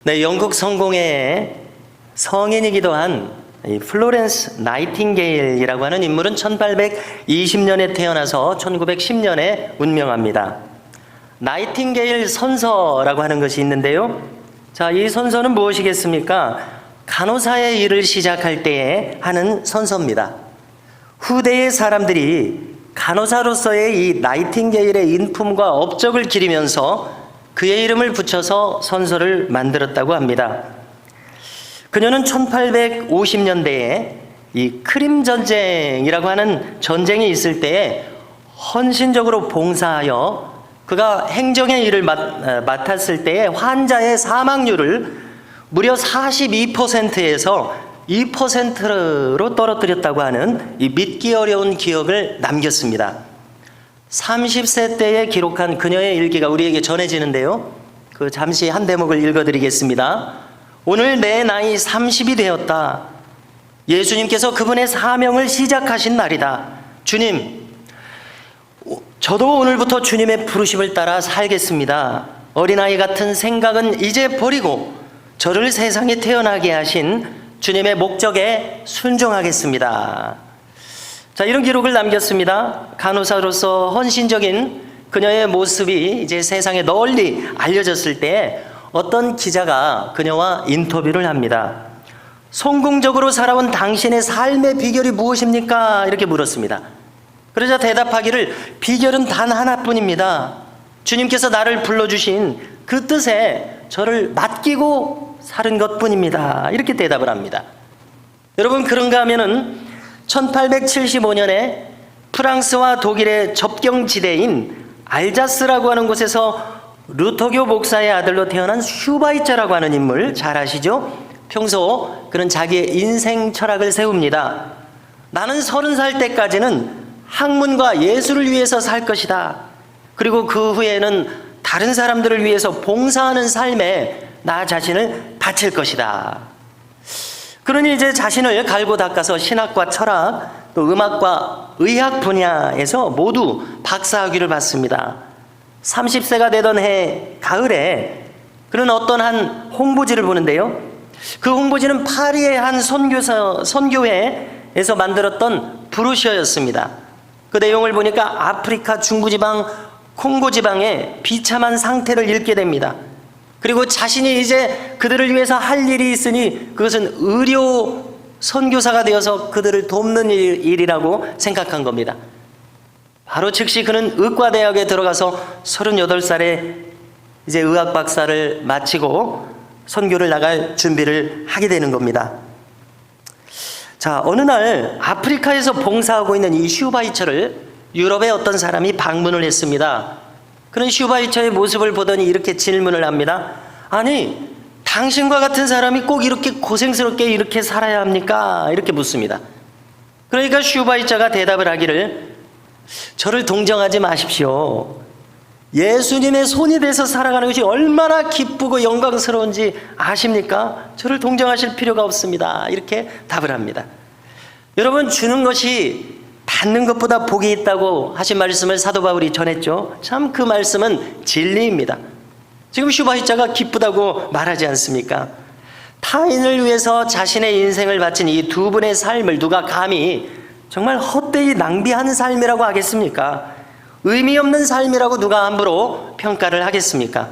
네, 영국 성공의 성인이기도 한 이 플로렌스 나이팅게일이라고 하는 인물은 1820년에 태어나서 1910년에 운명합니다. 나이팅게일 선서라고 하는 것이 있는데요. 자, 이 선서는 무엇이겠습니까? 간호사의 일을 시작할 때에 하는 선서입니다. 후대의 사람들이 간호사로서의 이 나이팅게일의 인품과 업적을 기리면서 그의 이름을 붙여서 선서를 만들었다고 합니다. 그녀는 1850년대에 이 크림 전쟁이라고 하는 전쟁이 있을 때에 헌신적으로 봉사하여 그가 행정의 일을 맡았을 때에 환자의 사망률을 무려 42%에서 2%로 떨어뜨렸다고 하는 이 믿기 어려운 기억을 남겼습니다. 30세 때에 기록한 그녀의 일기가 우리에게 전해지는데요. 그 잠시 한 대목을 읽어드리겠습니다. 오늘 내 나이 30이 되었다. 예수님께서 그분의 사명을 시작하신 날이다. 주님, 저도 오늘부터 주님의 부르심을 따라 살겠습니다. 어린아이 같은 생각은 이제 버리고 저를 세상에 태어나게 하신 주님의 목적에 순종하겠습니다. 자, 이런 기록을 남겼습니다. 간호사로서 헌신적인 그녀의 모습이 이제 세상에 널리 알려졌을 때 어떤 기자가 그녀와 인터뷰를 합니다. 성공적으로 살아온 당신의 삶의 비결이 무엇입니까? 이렇게 물었습니다. 그러자 대답하기를 비결은 단 하나뿐입니다. 주님께서 나를 불러주신 그 뜻에 저를 맡기고 사는 것뿐입니다. 이렇게 대답을 합니다. 여러분, 그런가 하면은 1875년에 프랑스와 독일의 접경지대인 알자스라고 하는 곳에서 루터교 목사의 아들로 태어난 슈바이처라고 하는 인물 잘 아시죠? 평소 그는 자기의 인생 철학을 세웁니다. 나는 30살 때까지는 학문과 예술을 위해서 살 것이다. 그리고 그 후에는 다른 사람들을 위해서 봉사하는 삶에 나 자신을 바칠 것이다. 그러니 이제 자신을 갈고 닦아서 신학과 철학, 또 음악과 의학 분야에서 모두 박사학위를 받습니다. 30세가 되던 해 가을에 그는 어떤 한 홍보지를 보는데요. 그 홍보지는 파리의 한 선교회에서 만들었던 브로셔였습니다. 그 내용을 보니까 아프리카 중부지방 콩고지방의 비참한 상태를 읽게 됩니다. 그리고 자신이 이제 그들을 위해서 할 일이 있으니 그것은 의료 선교사가 되어서 그들을 돕는 일이라고 생각한 겁니다. 바로 즉시 그는 의과대학에 들어가서 38살에 이제 의학 박사를 마치고 선교를 나갈 준비를 하게 되는 겁니다. 자, 어느 날 아프리카에서 봉사하고 있는 이 슈바이처를 유럽의 어떤 사람이 방문을 했습니다. 그런 슈바이처의 모습을 보더니 이렇게 질문을 합니다. 아니, 당신과 같은 사람이 꼭 이렇게 고생스럽게 이렇게 살아야 합니까? 이렇게 묻습니다. 그러니까 슈바이처가 대답을 하기를 저를 동정하지 마십시오. 예수님의 손이 돼서 살아가는 것이 얼마나 기쁘고 영광스러운지 아십니까? 저를 동정하실 필요가 없습니다. 이렇게 답을 합니다. 여러분, 주는 것이 받는 것보다 복이 있다고 하신 말씀을 사도 바울이 전했죠. 참 그 말씀은 진리입니다. 지금 슈바이처가 기쁘다고 말하지 않습니까? 타인을 위해서 자신의 인생을 바친 이 두 분의 삶을 누가 감히 정말 헛되이 낭비하는 삶이라고 하겠습니까? 의미 없는 삶이라고 누가 함부로 평가를 하겠습니까?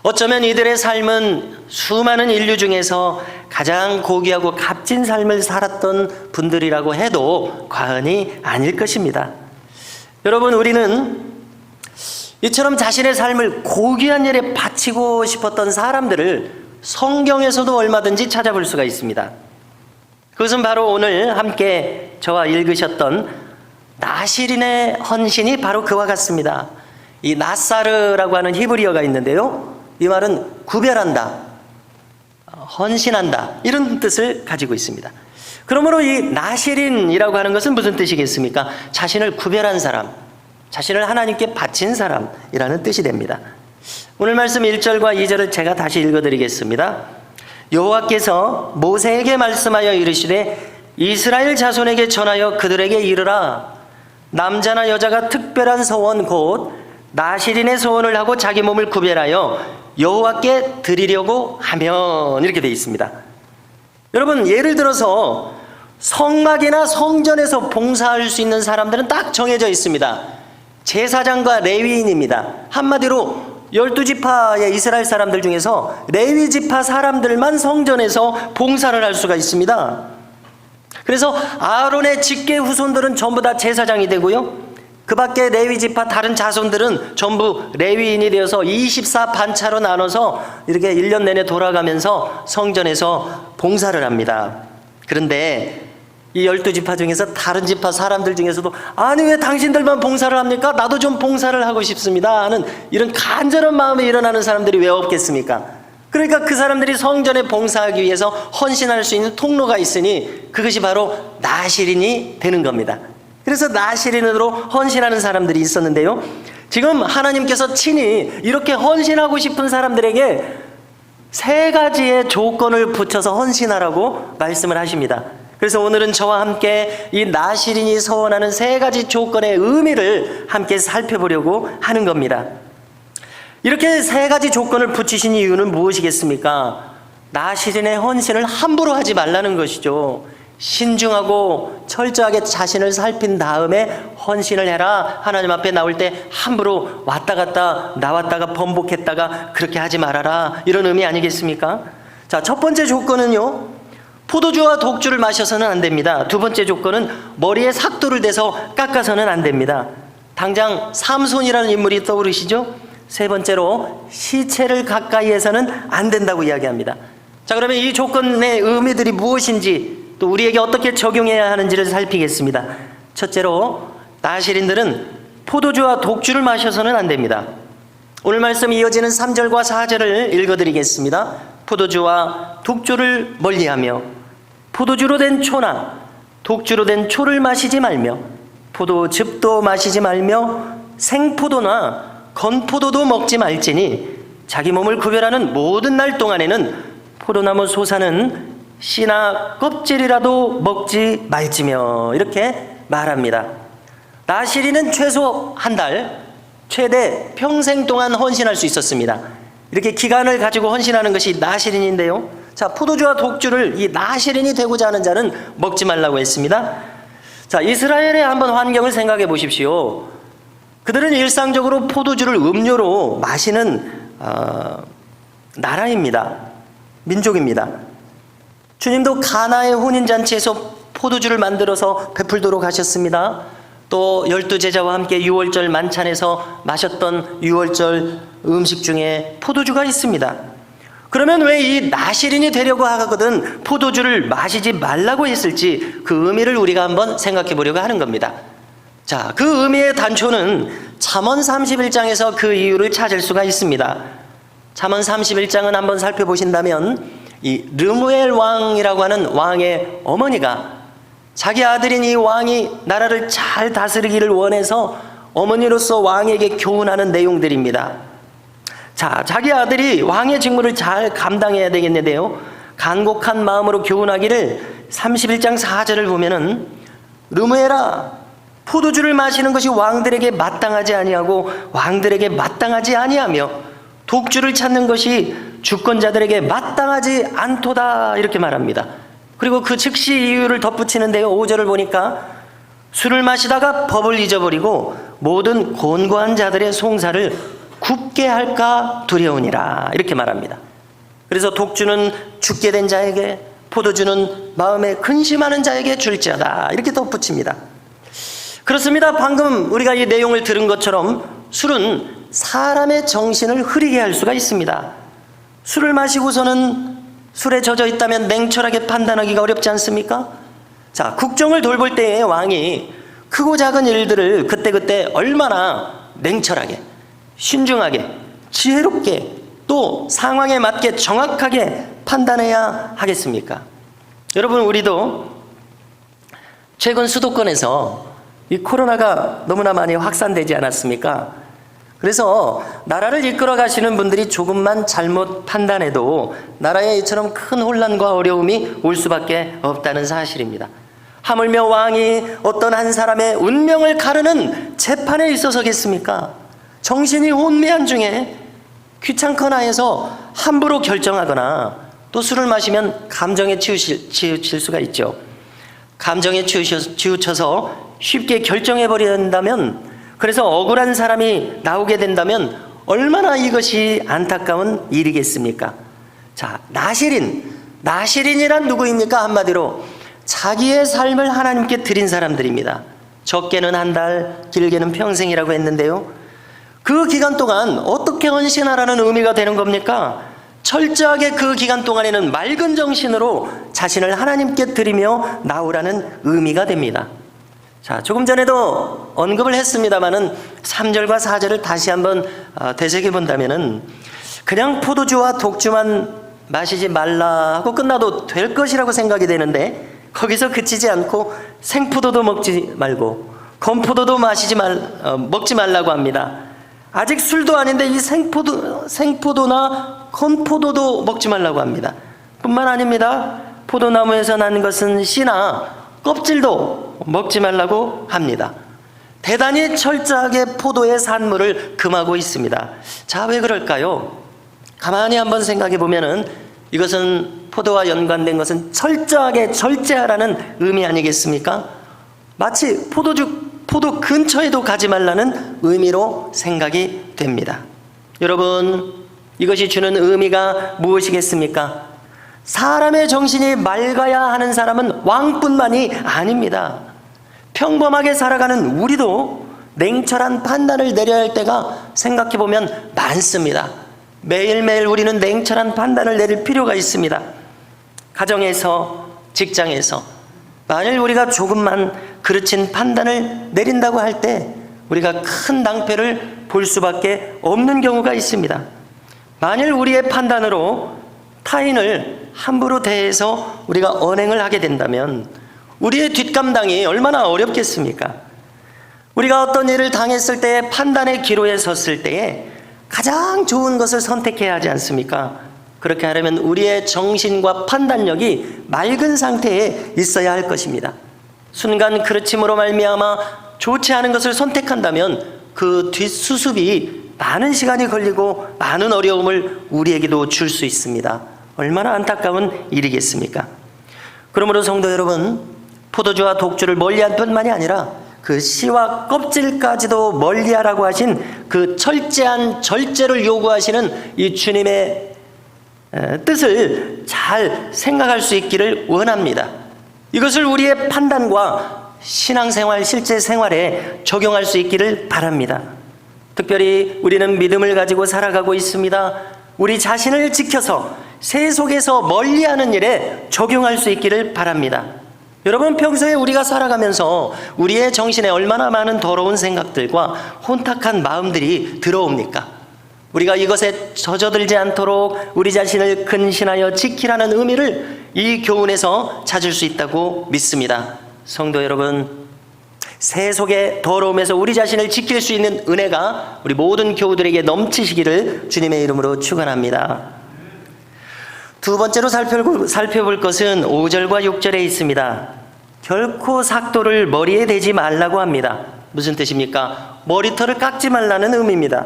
어쩌면 이들의 삶은 수많은 인류 중에서 가장 고귀하고 값진 삶을 살았던 분들이라고 해도 과언이 아닐 것입니다. 여러분, 우리는 이처럼 자신의 삶을 고귀한 일에 바치고 싶었던 사람들을 성경에서도 얼마든지 찾아볼 수가 있습니다. 그것은 바로 오늘 함께 저와 읽으셨던 나시린의 헌신이 바로 그와 같습니다. 이 나사르라고 하는 히브리어가 있는데요. 이 말은 구별한다, 헌신한다, 이런 뜻을 가지고 있습니다. 그러므로 이 나시린이라고 하는 것은 무슨 뜻이겠습니까? 자신을 구별한 사람, 자신을 하나님께 바친 사람이라는 뜻이 됩니다. 오늘 말씀 1절과 2절을 제가 다시 읽어드리겠습니다. 여호와께서 모세에게 말씀하여 이르시되 이스라엘 자손에게 전하여 그들에게 이르라. 남자나 여자가 특별한 소원 곧 나시린의 소원을 하고 자기 몸을 구별하여 여호와께 드리려고 하면 이렇게 되어 있습니다. 여러분, 예를 들어서 성막이나 성전에서 봉사할 수 있는 사람들은 딱 정해져 있습니다. 제사장과 레위인입니다. 한마디로 12지파의 이스라엘 사람들 중에서 레위 지파 사람들만 성전에서 봉사를 할 수가 있습니다. 그래서 아론의 직계 후손들은 전부 다 제사장이 되고요, 그 밖에 레위 지파 다른 자손들은 전부 레위인이 되어서 24반차로 나눠서 이렇게 1년 내내 돌아가면서 성전에서 봉사를 합니다. 그런데 이 12지파 중에서 다른 지파 사람들 중에서도 아니 왜 당신들만 봉사를 합니까? 나도 좀 봉사를 하고 싶습니다 하는 이런 간절한 마음이 일어나는 사람들이 왜 없겠습니까? 그러니까 그 사람들이 성전에 봉사하기 위해서 헌신할 수 있는 통로가 있으니 그것이 바로 나실인이 되는 겁니다. 그래서 나실인으로 헌신하는 사람들이 있었는데요, 지금 하나님께서 친히 이렇게 헌신하고 싶은 사람들에게 3가지의 조건을 붙여서 헌신하라고 말씀을 하십니다. 그래서 오늘은 저와 함께 이 나실인이 서원하는 3가지 조건의 의미를 함께 살펴보려고 하는 겁니다. 이렇게 3가지 조건을 붙이신 이유는 무엇이겠습니까? 나실인의 헌신을 함부로 하지 말라는 것이죠. 신중하고 철저하게 자신을 살핀 다음에 헌신을 해라. 하나님 앞에 나올 때 함부로 왔다 갔다 나왔다가 번복했다가 그렇게 하지 말아라, 이런 의미 아니겠습니까? 자, 첫 번째 조건은요, 포도주와 독주를 마셔서는 안 됩니다. 두 번째 조건은 머리에 삭도를 대서 깎아서는 안 됩니다. 당장 삼손이라는 인물이 떠오르시죠? 세 번째로 시체를 가까이에서는 안 된다고 이야기합니다. 자, 그러면 이 조건의 의미들이 무엇인지, 또 우리에게 어떻게 적용해야 하는지를 살피겠습니다. 첫째로, 나실인들은 포도주와 독주를 마셔서는 안 됩니다. 오늘 말씀 이어지는 3절과 4절을 읽어드리겠습니다. 포도주와 독주를 멀리하며 포도주로 된 초나 독주로 된 초를 마시지 말며 포도즙도 마시지 말며 생포도나 건포도도 먹지 말지니 자기 몸을 구별하는 모든 날 동안에는 포도나무 솟아는 씨나 껍질이라도 먹지 말지며, 이렇게 말합니다. 나실인은 최소 한 달, 최대 평생 동안 헌신할 수 있었습니다. 이렇게 기간을 가지고 헌신하는 것이 나실인인데요, 자, 포도주와 독주를 이 나실인이 되고자 하는 자는 먹지 말라고 했습니다. 자, 이스라엘의 한번 환경을 생각해 보십시오. 그들은 일상적으로 포도주를 음료로 마시는 나라입니다. 민족입니다. 주님도 가나의 혼인잔치에서 포도주를 만들어서 베풀도록 하셨습니다. 또 12제자와 함께 유월절 만찬에서 마셨던 유월절 음식 중에 포도주가 있습니다. 그러면 왜 이 나실인이 되려고 하거든 포도주를 마시지 말라고 했을지 그 의미를 우리가 한번 생각해 보려고 하는 겁니다. 자, 그 의미의 단초는 잠언 31장에서 그 이유를 찾을 수가 있습니다. 잠언 31장은 한번 살펴보신다면 이 르무엘 왕이라고 하는 왕의 어머니가 자기 아들인 이 왕이 나라를 잘 다스리기를 원해서 어머니로서 왕에게 교훈하는 내용들입니다. 자, 자기 아들이 왕의 직무를 잘 감당해야 되겠는데요, 간곡한 마음으로 교훈하기를 31장 4절을 보면은 르무엘아, 포도주를 마시는 것이 왕들에게 마땅하지 아니하고 왕들에게 마땅하지 아니하며 독주를 찾는 것이 주권자들에게 마땅하지 않도다, 이렇게 말합니다. 그리고 그 즉시 이유를 덧붙이는데요, 5절을 보니까 술을 마시다가 법을 잊어버리고 모든 곤고한 자들의 송사를 굽게 할까 두려우니라, 이렇게 말합니다. 그래서 독주는 죽게 된 자에게, 포도주는 마음에 근심하는 자에게 줄지어다, 이렇게 덧붙입니다. 그렇습니다. 방금 우리가 이 내용을 들은 것처럼 술은 사람의 정신을 흐리게 할 수가 있습니다. 술을 마시고서는 술에 젖어 있다면 냉철하게 판단하기가 어렵지 않습니까? 자, 국정을 돌볼 때의 왕이 크고 작은 일들을 그때그때 얼마나 냉철하게, 신중하게, 지혜롭게, 또 상황에 맞게 정확하게 판단해야 하겠습니까? 여러분, 우리도 최근 수도권에서 이 코로나가 너무나 많이 확산되지 않았습니까? 그래서 나라를 이끌어 가시는 분들이 조금만 잘못 판단해도 나라에 이처럼 큰 혼란과 어려움이 올 수밖에 없다는 사실입니다. 하물며 왕이 어떤 한 사람의 운명을 가르는 재판에 있어서겠습니까? 정신이 혼미한 중에 귀찮거나 해서 함부로 결정하거나 또 술을 마시면 감정에 치우칠 수가 있죠. 감정에 치우쳐서 쉽게 결정해버린다면, 그래서 억울한 사람이 나오게 된다면 얼마나 이것이 안타까운 일이겠습니까? 자, 나실인이란 누구입니까? 한마디로 자기의 삶을 하나님께 드린 사람들입니다. 적게는 한 달, 길게는 평생이라고 했는데요, 그 기간 동안 어떻게 헌신하라는 의미가 되는 겁니까? 철저하게 그 기간 동안에는 맑은 정신으로 자신을 하나님께 드리며 나오라는 의미가 됩니다. 자, 조금 전에도 언급을 했습니다마는 3절과 4절을 다시 한번 되새겨 본다면은 그냥 포도주와 독주만 마시지 말라 하고 끝나도 될 것이라고 생각이 되는데, 거기서 그치지 않고 생포도도 먹지 말고 건포도도 먹지 말라고 합니다. 아직 술도 아닌데 이 생포도나 건포도도 먹지 말라고 합니다. 뿐만 아닙니다. 포도나무에서 난 것은 씨나 껍질도 먹지 말라고 합니다. 대단히 철저하게 포도의 산물을 금하고 있습니다. 자, 왜 그럴까요? 가만히 한번 생각해 보면은 이것은 포도와 연관된 것은 철저하게 절제하라는 의미 아니겠습니까? 마치 포도 근처에도 가지 말라는 의미로 생각이 됩니다. 여러분, 이것이 주는 의미가 무엇이겠습니까? 사람의 정신이 맑아야 하는 사람은 왕뿐만이 아닙니다. 평범하게 살아가는 우리도 냉철한 판단을 내려야 할 때가 생각해보면 많습니다. 매일매일 우리는 냉철한 판단을 내릴 필요가 있습니다. 가정에서, 직장에서 만일 우리가 조금만 그르친 판단을 내린다고 할 때 우리가 큰 낭패를 볼 수밖에 없는 경우가 있습니다. 만일 우리의 판단으로 타인을 함부로 대해서 우리가 언행을 하게 된다면 우리의 뒷감당이 얼마나 어렵겠습니까? 우리가 어떤 일을 당했을 때 판단의 기로에 섰을 때에 가장 좋은 것을 선택해야 하지 않습니까? 그렇게 하려면 우리의 정신과 판단력이 맑은 상태에 있어야 할 것입니다. 순간 그르침으로 말미암아 좋지 않은 것을 선택한다면 그 뒷수습이 많은 시간이 걸리고 많은 어려움을 우리에게도 줄 수 있습니다. 얼마나 안타까운 일이겠습니까? 그러므로 성도 여러분, 포도주와 독주를 멀리할 뿐만이 아니라 그 씨와 껍질까지도 멀리하라고 하신 그 철저한 절제를 요구하시는 이 주님의 뜻을 잘 생각할 수 있기를 원합니다. 이것을 우리의 판단과 신앙생활, 실제 생활에 적용할 수 있기를 바랍니다. 특별히 우리는 믿음을 가지고 살아가고 있습니다. 우리 자신을 지켜서 세속에서 멀리하는 일에 적용할 수 있기를 바랍니다. 여러분, 평소에 우리가 살아가면서 우리의 정신에 얼마나 많은 더러운 생각들과 혼탁한 마음들이 들어옵니까? 우리가 이것에 젖어들지 않도록 우리 자신을 근신하여 지키라는 의미를 이 교훈에서 찾을 수 있다고 믿습니다. 성도 여러분, 세속의 더러움에서 우리 자신을 지킬 수 있는 은혜가 우리 모든 교우들에게 넘치시기를 주님의 이름으로 축원합니다. 두 번째로 살펴볼 것은 5절과 6절에 있습니다. 결코 삭도를 머리에 대지 말라고 합니다. 무슨 뜻입니까? 머리털을 깎지 말라는 의미입니다.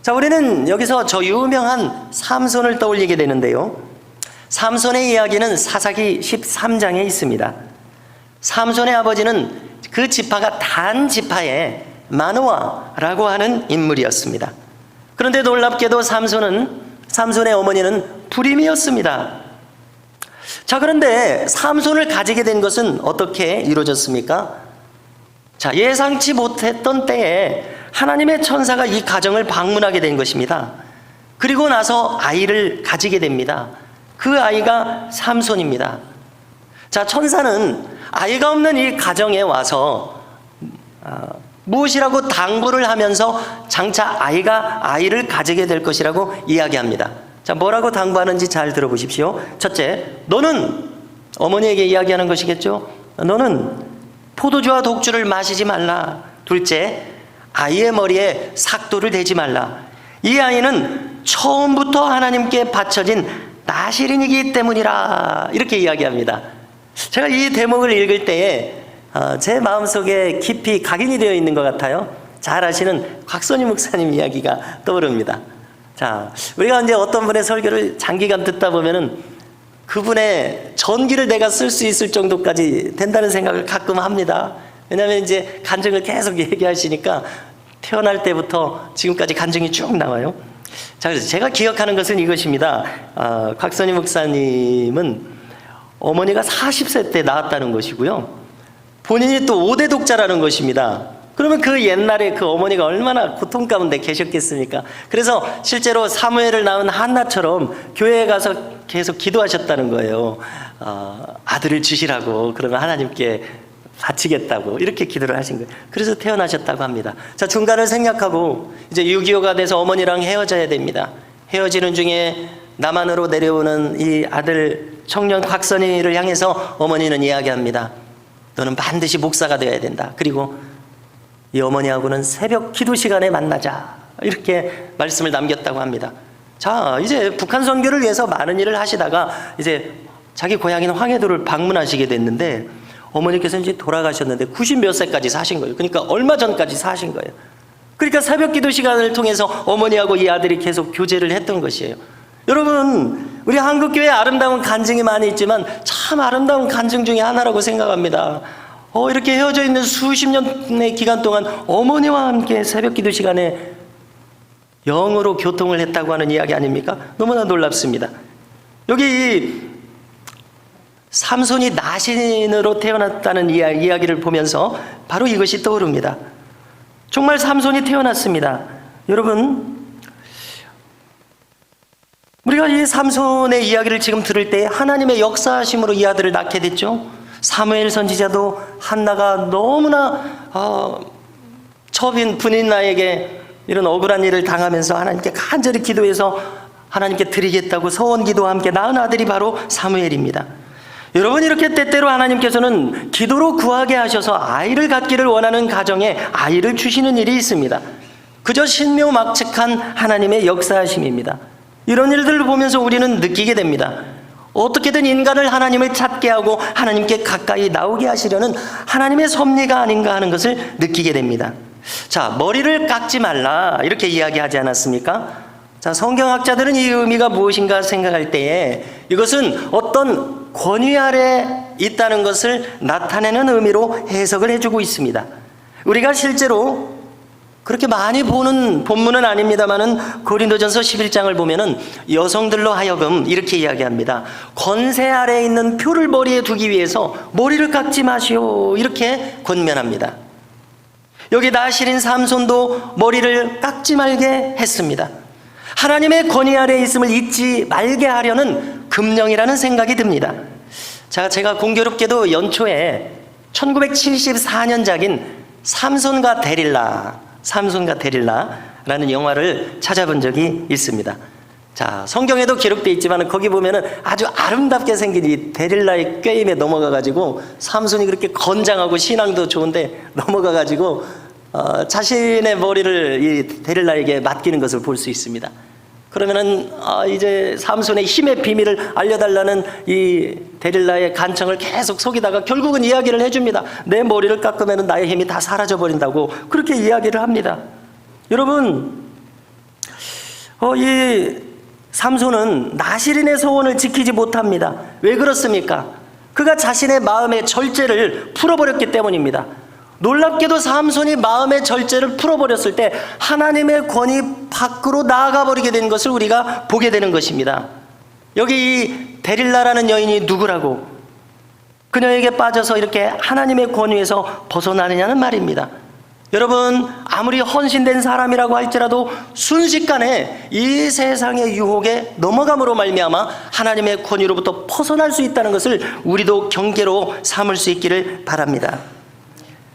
자, 우리는 여기서 저 유명한 삼손을 떠올리게 되는데요, 삼손의 이야기는 사사기 13장에 있습니다. 삼손의 아버지는 그 지파가 단 지파의 마노아라고 하는 인물이었습니다. 그런데 놀랍게도 삼손의 어머니는 불임이었습니다. 자, 그런데 삼손을 가지게 된 것은 어떻게 이루어졌습니까? 자, 예상치 못했던 때에 하나님의 천사가 이 가정을 방문하게 된 것입니다. 그리고 나서 아이를 가지게 됩니다. 그 아이가 삼손입니다. 자, 천사는 아이가 없는 이 가정에 와서 무엇이라고 당부를 하면서 장차 아이를 가지게 될 것이라고 이야기합니다. 자, 뭐라고 당부하는지 잘 들어보십시오. 첫째, 너는, 어머니에게 이야기하는 것이겠죠. 너는 포도주와 독주를 마시지 말라. 둘째, 아이의 머리에 삭도를 대지 말라. 이 아이는 처음부터 하나님께 바쳐진 나실인이기 때문이라. 이렇게 이야기합니다. 제가 이 대목을 읽을 때에 제 마음속에 깊이 각인이 되어 있는 것 같아요. 잘 아시는 곽선희 목사님 이야기가 떠오릅니다. 자, 우리가 이제 어떤 분의 설교를 장기간 듣다 보면은 그분의 전기를 내가 쓸 수 있을 정도까지 된다는 생각을 가끔 합니다. 왜냐하면 이제 간증을 계속 얘기하시니까 태어날 때부터 지금까지 간증이 쭉 나와요. 자, 그래서 제가 기억하는 것은 이것입니다. 곽선희 목사님은 어머니가 40세 때 낳았다는 것이고요. 본인이 또 5대 독자라는 것입니다. 그러면 그 옛날에 그 어머니가 얼마나 고통 가운데 계셨겠습니까? 그래서 실제로 사무엘을 낳은 한나처럼 교회에 가서 계속 기도하셨다는 거예요. 아들을 주시라고, 그러면 하나님께 바치겠다고 이렇게 기도를 하신 거예요. 그래서 태어나셨다고 합니다. 자, 중간을 생략하고 이제 6.25가 돼서 어머니랑 헤어져야 됩니다. 헤어지는 중에 남한으로 내려오는 이 아들 청년 곽선희를 향해서 어머니는 이야기합니다. 너는 반드시 목사가 되어야 된다. 그리고 이 어머니하고는 새벽 기도 시간에 만나자. 이렇게 말씀을 남겼다고 합니다. 자, 이제 북한 선교를 위해서 많은 일을 하시다가 이제 자기 고향인 황해도를 방문하시게 됐는데 어머니께서 이제 돌아가셨는데 90 몇 세까지 사신 거예요. 그러니까 얼마 전까지 사신 거예요. 그러니까 새벽 기도 시간을 통해서 어머니하고 이 아들이 계속 교제를 했던 것이에요. 여러분, 우리 한국교회에 아름다운 간증이 많이 있지만 참 아름다운 간증 중에 하나라고 생각합니다. 이렇게 헤어져 있는 수십 년의 기간 동안 어머니와 함께 새벽 기도 시간에 영으로 교통을 했다고 하는 이야기 아닙니까? 너무나 놀랍습니다. 여기 삼손이 나신으로 태어났다는 이야기를 보면서 바로 이것이 떠오릅니다. 정말 삼손이 태어났습니다. 여러분, 우리가 이 삼손의 이야기를 지금 들을 때 하나님의 역사하심으로 이 아들을 낳게 됐죠. 사무엘 선지자도 한나가 너무나 처빈 분인나에게 이런 억울한 일을 당하면서 하나님께 간절히 기도해서 하나님께 드리겠다고 서원 기도와 함께 낳은 아들이 바로 사무엘입니다. 여러분, 이렇게 때때로 하나님께서는 기도로 구하게 하셔서 아이를 갖기를 원하는 가정에 아이를 주시는 일이 있습니다. 그저 신묘막측한 하나님의 역사하심입니다. 이런 일들을 보면서 우리는 느끼게 됩니다. 어떻게든 인간을 하나님을 찾게 하고 하나님께 가까이 나오게 하시려는 하나님의 섭리가 아닌가 하는 것을 느끼게 됩니다. 자, 머리를 깎지 말라 이렇게 이야기하지 않았습니까? 자, 성경학자들은 이 의미가 무엇인가 생각할 때에 이것은 어떤 권위 아래 있다는 것을 나타내는 의미로 해석을 해주고 있습니다. 우리가 실제로 그렇게 많이 보는 본문은 아닙니다만은 고린도전서 11장을 보면은 여성들로 하여금 이렇게 이야기합니다. 권세 아래에 있는 표를 머리에 두기 위해서 머리를 깎지 마시오 이렇게 권면합니다. 여기 나실인 삼손도 머리를 깎지 말게 했습니다. 하나님의 권위 아래에 있음을 잊지 말게 하려는 금령이라는 생각이 듭니다. 자, 제가 공교롭게도 연초에 1974년작인 삼손과 데릴라라는 영화를 찾아본 적이 있습니다. 자, 성경에도 기록되어 있지만 거기 보면은 아주 아름답게 생긴 이 데릴라의 꾀임에 넘어가가지고 삼손이 그렇게 건장하고 신앙도 좋은데 넘어가가지고 자신의 머리를 이 데릴라에게 맡기는 것을 볼 수 있습니다. 그러면은 이제 삼손의 힘의 비밀을 알려달라는 이 데릴라의 간청을 계속 속이다가 결국은 이야기를 해줍니다. 내 머리를 깎으면 나의 힘이 다 사라져버린다고 그렇게 이야기를 합니다. 여러분, 이 삼손은 나실인의 소원을 지키지 못합니다. 왜 그렇습니까? 그가 자신의 마음의 절제를 풀어버렸기 때문입니다. 놀랍게도 삼손이 마음의 절제를 풀어버렸을 때 하나님의 권위 밖으로 나아가버리게 된 것을 우리가 보게 되는 것입니다. 여기 이 데릴라라는 여인이 누구라고 그녀에게 빠져서 이렇게 하나님의 권위에서 벗어나느냐는 말입니다. 여러분, 아무리 헌신된 사람이라고 할지라도 순식간에 이 세상의 유혹에 넘어감으로 말미암아 하나님의 권위로부터 벗어날 수 있다는 것을 우리도 경계로 삼을 수 있기를 바랍니다.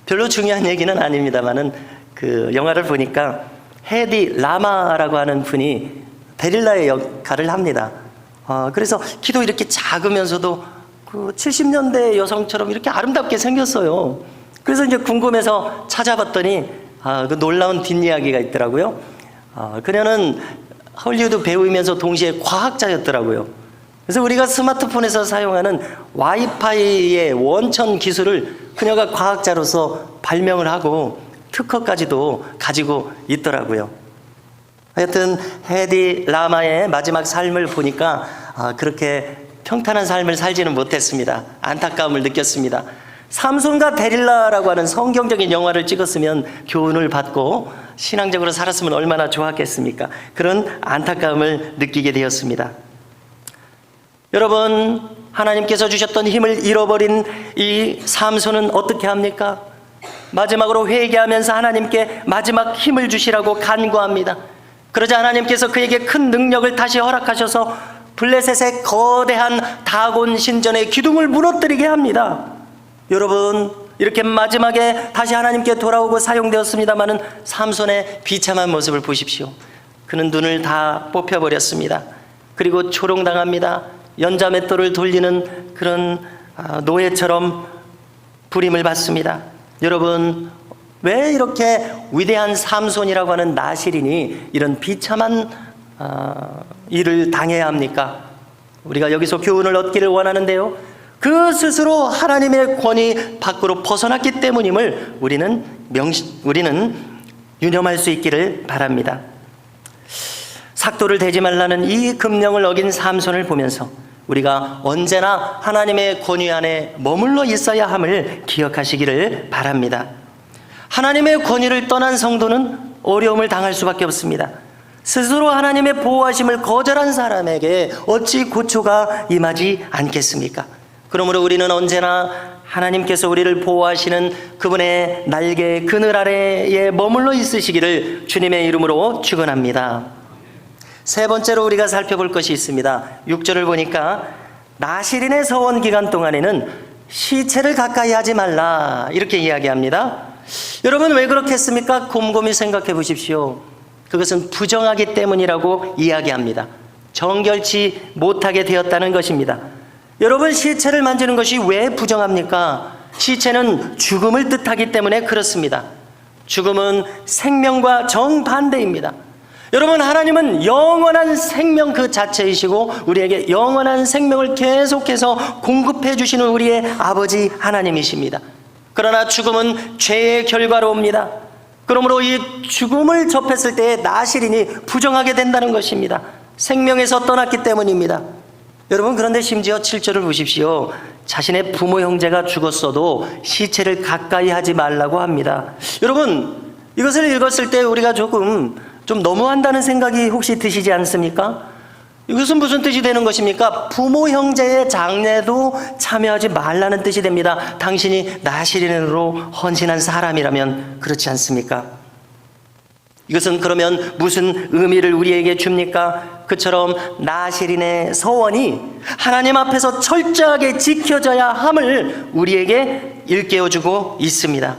별로 중요한 얘기는 아닙니다만은 그 영화를 보니까 헤디 라마라고 하는 분이 데릴라의 역할을 합니다. 그래서 키도 이렇게 작으면서도 그 70년대 여성처럼 이렇게 아름답게 생겼어요. 그래서 이제 궁금해서 찾아봤더니 그 놀라운 뒷이야기가 있더라고요. 그녀는 헐리우드 배우이면서 동시에 과학자였더라고요. 그래서 우리가 스마트폰에서 사용하는 와이파이의 원천 기술을 그녀가 과학자로서 발명을 하고 특허까지도 가지고 있더라고요. 하여튼 헤디 라마의 마지막 삶을 보니까 그렇게 평탄한 삶을 살지는 못했습니다. 안타까움을 느꼈습니다. 삼손과 데릴라라고 하는 성경적인 영화를 찍었으면 교훈을 받고 신앙적으로 살았으면 얼마나 좋았겠습니까? 그런 안타까움을 느끼게 되었습니다. 여러분, 하나님께서 주셨던 힘을 잃어버린 이 삼손은 어떻게 합니까? 마지막으로 회개하면서 하나님께 마지막 힘을 주시라고 간구합니다. 그러자 하나님께서 그에게 큰 능력을 다시 허락하셔서 블레셋의 거대한 다곤 신전의 기둥을 무너뜨리게 합니다. 여러분, 이렇게 마지막에 다시 하나님께 돌아오고 사용되었습니다마는 삼손의 비참한 모습을 보십시오. 그는 눈을 다 뽑혀버렸습니다. 그리고 초롱당합니다. 연자맷돌을 돌리는 그런 노예처럼 부림을 받습니다. 여러분, 왜 이렇게 위대한 삼손이라고 하는 나실인이 이런 비참한 일을 당해야 합니까? 우리가 여기서 교훈을 얻기를 원하는데요, 그 스스로 하나님의 권위 밖으로 벗어났기 때문임을 우리는 유념할 수 있기를 바랍니다. 삭도를 대지 말라는 이 금령을 어긴 삼손을 보면서 우리가 언제나 하나님의 권위 안에 머물러 있어야 함을 기억하시기를 바랍니다. 하나님의 권위를 떠난 성도는 어려움을 당할 수밖에 없습니다. 스스로 하나님의 보호하심을 거절한 사람에게 어찌 고초가 임하지 않겠습니까? 그러므로 우리는 언제나 하나님께서 우리를 보호하시는 그분의 날개 그늘 아래에 머물러 있으시기를 주님의 이름으로 축원합니다. 세 번째로 우리가 살펴볼 것이 있습니다. 6절을 보니까 나실인의 서원 기간 동안에는 시체를 가까이 하지 말라 이렇게 이야기합니다. 여러분, 왜 그렇겠습니까? 곰곰이 생각해 보십시오. 그것은 부정하기 때문이라고 이야기합니다. 정결치 못하게 되었다는 것입니다. 여러분, 시체를 만지는 것이 왜 부정합니까? 시체는 죽음을 뜻하기 때문에 그렇습니다. 죽음은 생명과 정반대입니다. 여러분, 하나님은 영원한 생명 그 자체이시고 우리에게 영원한 생명을 계속해서 공급해 주시는 우리의 아버지 하나님이십니다. 그러나 죽음은 죄의 결과로 옵니다. 그러므로 이 죽음을 접했을 때 나실인이 부정하게 된다는 것입니다. 생명에서 떠났기 때문입니다. 여러분, 그런데 심지어 7절을 보십시오. 자신의 부모 형제가 죽었어도 시체를 가까이 하지 말라고 합니다. 여러분, 이것을 읽었을 때 우리가 좀 너무한다는 생각이 혹시 드시지 않습니까? 이것은 무슨 뜻이 되는 것입니까? 부모 형제의 장례도 참여하지 말라는 뜻이 됩니다. 당신이 나실인으로 헌신한 사람이라면 그렇지 않습니까? 이것은 그러면 무슨 의미를 우리에게 줍니까? 그처럼 나실인의 서원이 하나님 앞에서 철저하게 지켜져야 함을 우리에게 일깨워주고 있습니다.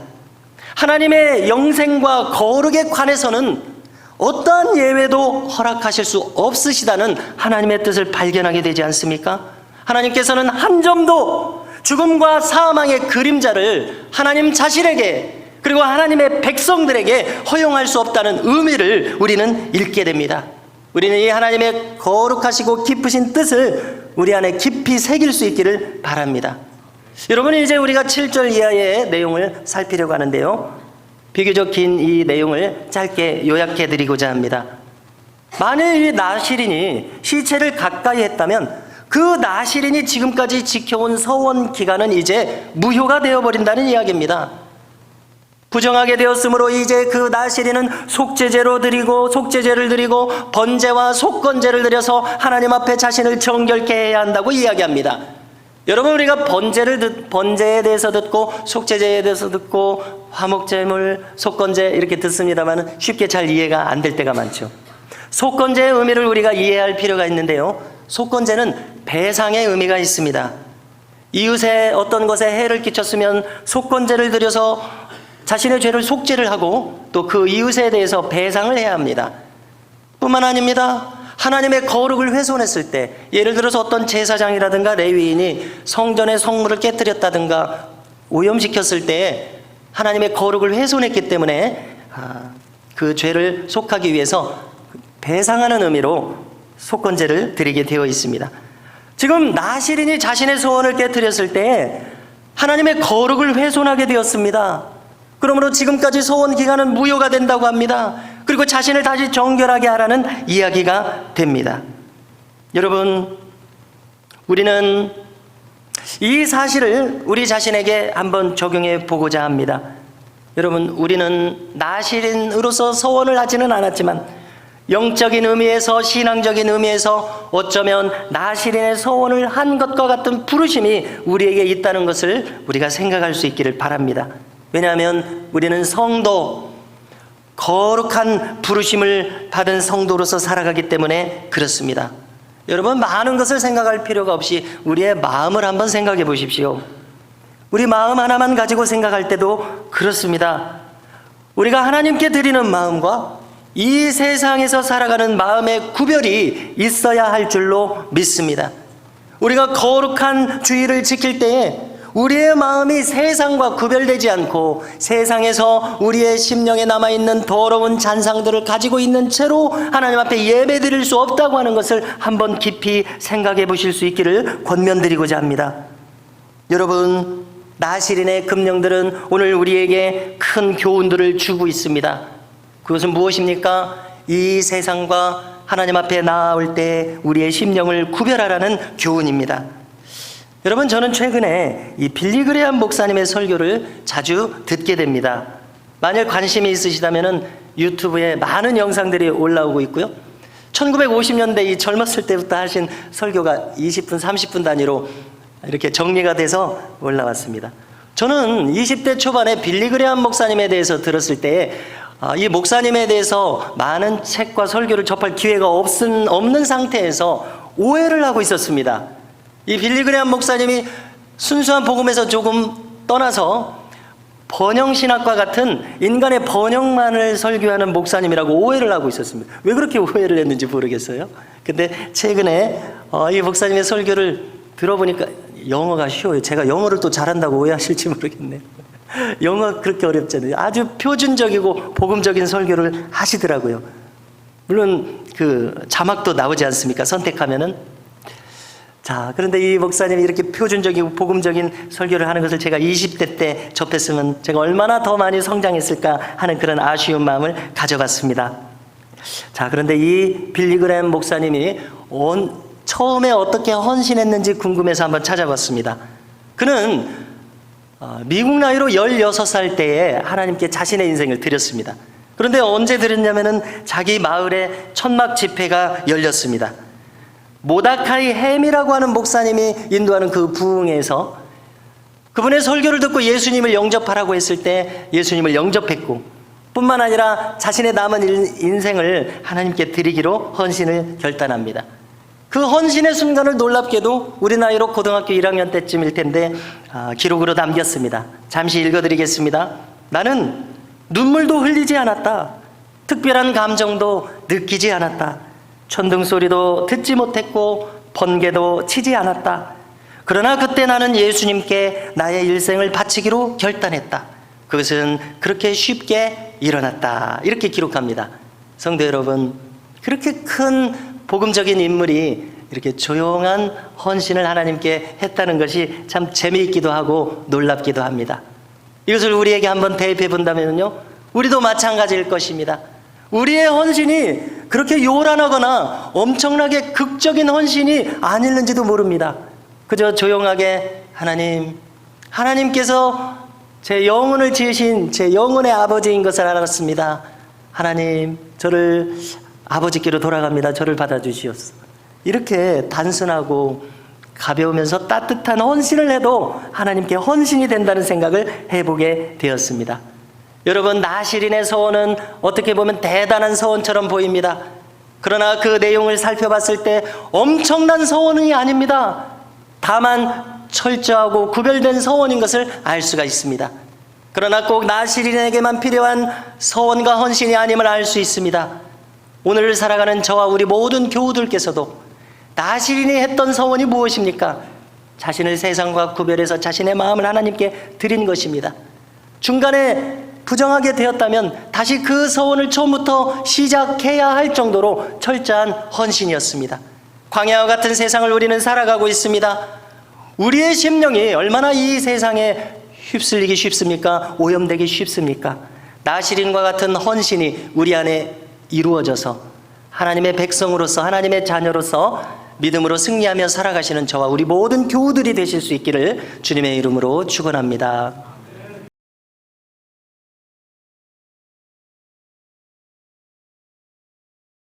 하나님의 영생과 거룩에 관해서는 어떠한 예외도 허락하실 수 없으시다는 하나님의 뜻을 발견하게 되지 않습니까? 하나님께서는 한 점도 죽음과 사망의 그림자를 하나님 자신에게 그리고 하나님의 백성들에게 허용할 수 없다는 의미를 우리는 읽게 됩니다. 우리는 이 하나님의 거룩하시고 깊으신 뜻을 우리 안에 깊이 새길 수 있기를 바랍니다. 여러분, 이제 우리가 7절 이하의 내용을 살피려고 하는데요, 비교적 긴 이 내용을 짧게 요약해 드리고자 합니다. 만일 이 나실인이 시체를 가까이 했다면 그 나실인이 지금까지 지켜온 서원 기간은 이제 무효가 되어버린다는 이야기입니다. 부정하게 되었으므로 이제 그 나실인은 속죄제를 드리고 번제와 속건제를 드려서 하나님 앞에 자신을 정결케 해야 한다고 이야기합니다. 여러분, 우리가 번제에 대해서 듣고 속죄제에 대해서 듣고 화목제물, 속건제 이렇게 듣습니다만 쉽게 잘 이해가 안 될 때가 많죠. 속건제의 의미를 우리가 이해할 필요가 있는데요, 속건제는 배상의 의미가 있습니다. 이웃의 어떤 것에 해를 끼쳤으면 속건제를 드려서 자신의 죄를 속죄를 하고 또 그 이웃에 대해서 배상을 해야 합니다. 뿐만 아닙니다. 하나님의 거룩을 훼손했을 때, 예를 들어서 어떤 제사장이라든가 레위인이 성전의 성물을 깨뜨렸다든가 오염시켰을 때 하나님의 거룩을 훼손했기 때문에 그 죄를 속하기 위해서 배상하는 의미로 속건제를 드리게 되어 있습니다. 지금 나실인이 자신의 소원을 깨뜨렸을 때 하나님의 거룩을 훼손하게 되었습니다. 그러므로 지금까지 소원 기간은 무효가 된다고 합니다. 그리고 자신을 다시 정결하게 하라는 이야기가 됩니다. 여러분, 우리는 이 사실을 우리 자신에게 한번 적용해 보고자 합니다. 여러분, 우리는 나시린으로서 서원을 하지는 않았지만 영적인 의미에서, 신앙적인 의미에서 어쩌면 나시린의 서원을 한 것과 같은 부르심이 우리에게 있다는 것을 우리가 생각할 수 있기를 바랍니다. 왜냐하면 우리는 성도, 거룩한 부르심을 받은 성도로서 살아가기 때문에 그렇습니다. 여러분, 많은 것을 생각할 필요가 없이 우리의 마음을 한번 생각해 보십시오. 우리 마음 하나만 가지고 생각할 때도 그렇습니다. 우리가 하나님께 드리는 마음과 이 세상에서 살아가는 마음의 구별이 있어야 할 줄로 믿습니다. 우리가 거룩한 주의를 지킬 때에 우리의 마음이 세상과 구별되지 않고 세상에서 우리의 심령에 남아있는 더러운 잔상들을 가지고 있는 채로 하나님 앞에 예배드릴 수 없다고 하는 것을 한번 깊이 생각해 보실 수 있기를 권면드리고자 합니다. 여러분, 나시린의 금령들은 오늘 우리에게 큰 교훈들을 주고 있습니다. 그것은 무엇입니까? 이 세상과 하나님 앞에 나아올 때 우리의 심령을 구별하라는 교훈입니다. 여러분, 저는 최근에 이 빌리 그레이엄 목사님의 설교를 자주 듣게 됩니다. 만약 관심이 있으시다면 유튜브에 많은 영상들이 올라오고 있고요. 1950년대 이 젊었을 때부터 하신 설교가 20분, 30분 단위로 이렇게 정리가 돼서 올라왔습니다. 저는 20대 초반에 빌리 그레이엄 목사님에 대해서 들었을 때 이 목사님에 대해서 많은 책과 설교를 접할 기회가 없는 상태에서 오해를 하고 있었습니다. 이 빌리 그레이엄 목사님이 순수한 복음에서 조금 떠나서 번영신학과 같은 인간의 번영만을 설교하는 목사님이라고 오해를 하고 있었습니다. 왜 그렇게 오해를 했는지 모르겠어요. 근데 최근에 이 목사님의 설교를 들어보니까 영어가 쉬워요. 제가 영어를 또 잘한다고 오해하실지 모르겠네요. 영어 그렇게 어렵잖아요. 아주 표준적이고 복음적인 설교를 하시더라고요. 물론 그 자막도 나오지 않습니까? 선택하면은. 자, 그런데 이 목사님이 이렇게 표준적이고 복음적인 설교를 하는 것을 제가 20대 때 접했으면 제가 얼마나 더 많이 성장했을까 하는 그런 아쉬운 마음을 가져봤습니다. 자, 그런데 이 빌리 그레이엄 목사님이 처음에 어떻게 헌신했는지 궁금해서 한번 찾아봤습니다. 그는 미국 나이로 16살 때에 하나님께 자신의 인생을 드렸습니다. 그런데 언제 드렸냐면은 자기 마을에 천막 집회가 열렸습니다. 모다카이 햄이라고 하는 목사님이 인도하는 그 부흥회에서 그분의 설교를 듣고 예수님을 영접하라고 했을 때 예수님을 영접했고, 뿐만 아니라 자신의 남은 인생을 하나님께 드리기로 헌신을 결단합니다. 그 헌신의 순간을 놀랍게도 우리 나이로 고등학교 1학년 때쯤일 텐데 기록으로 남겼습니다. 잠시 읽어드리겠습니다. 나는 눈물도 흘리지 않았다. 특별한 감정도 느끼지 않았다. 천둥 소리도 듣지 못했고 번개도 치지 않았다. 그러나 그때 나는 예수님께 나의 일생을 바치기로 결단했다. 그것은 그렇게 쉽게 일어났다. 이렇게 기록합니다. 성도 여러분, 그렇게 큰 복음적인 인물이 이렇게 조용한 헌신을 하나님께 했다는 것이 참 재미있기도 하고 놀랍기도 합니다. 이것을 우리에게 한번 대입해 본다면요, 우리도 마찬가지일 것입니다. 우리의 헌신이 그렇게 요란하거나 엄청나게 극적인 헌신이 아닐는지도 모릅니다. 그저 조용하게 하나님께서 제 영혼을 지으신 제 영혼의 아버지인 것을 알았습니다. 하나님, 저를 아버지께로 돌아갑니다. 저를 받아주시옵소서. 이렇게 단순하고 가벼우면서 따뜻한 헌신을 해도 하나님께 헌신이 된다는 생각을 해보게 되었습니다. 여러분, 나시린의 서원은 어떻게 보면 대단한 서원처럼 보입니다. 그러나 그 내용을 살펴봤을 때 엄청난 서원이 아닙니다. 다만 철저하고 구별된 서원인 것을 알 수가 있습니다. 그러나 꼭 나시린에게만 필요한 서원과 헌신이 아님을 알 수 있습니다. 오늘을 살아가는 저와 우리 모든 교우들께서도 나시린이 했던 서원이 무엇입니까? 자신을 세상과 구별해서 자신의 마음을 하나님께 드린 것입니다. 중간에 부정하게 되었다면 다시 그 서원을 처음부터 시작해야 할 정도로 철저한 헌신이었습니다. 광야와 같은 세상을 우리는 살아가고 있습니다. 우리의 심령이 얼마나 이 세상에 휩쓸리기 쉽습니까? 오염되기 쉽습니까? 나시린과 같은 헌신이 우리 안에 이루어져서 하나님의 백성으로서 하나님의 자녀로서 믿음으로 승리하며 살아가시는 저와 우리 모든 교우들이 되실 수 있기를 주님의 이름으로 축원합니다.